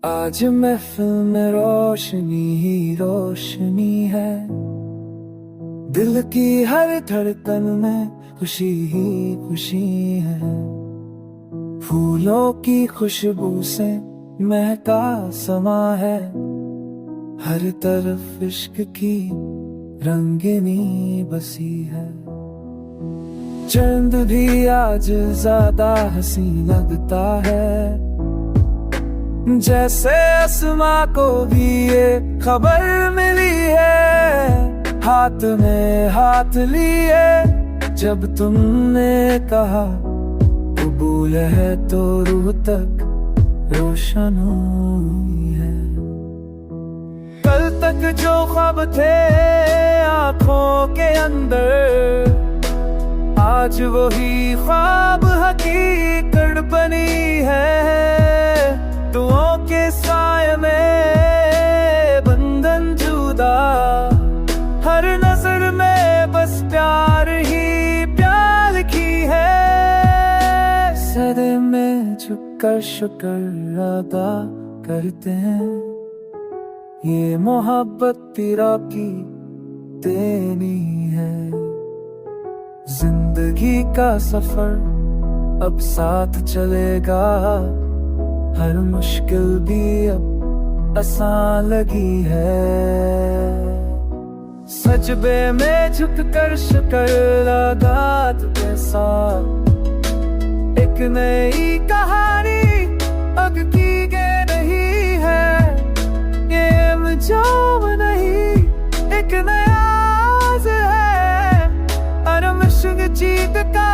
आज महफिल में रोशनी ही रोशनी है, दिल की हर धड़कन में खुशी ही खुशी है। फूलों की खुशबू से महका समा है, हर तरफ इश्क की रंगीनी बसी है। चंद भी आज ज्यादा हसी लगता है, जैसे आसमां को भी ये खबर मिली है। हाथ में हाथ लिए जब तुमने कहा कबूल है, तो रूह तक रोशन हुई है। कल तक जो ख्वाब थे आंखों के अंदर, आज वही ख्वाब हकीकत बनी है। दुआओं के साए में बंधन जुदा, हर नजर में बस प्यार ही प्यार लिखी है। सदे में झुककर शुक्र अदा करते हैं, ये मोहब्बत तेरा की देनी है। जिंदगी का सफर अब साथ चलेगा, हर मुश्किल भी अब आसान लगी है। सजबे में झुककर शुक्र अदा के साथ, एक नई कहानी अब की गे रही है। ये मजाम नहीं, एक नया है, अरम इश्क जीत का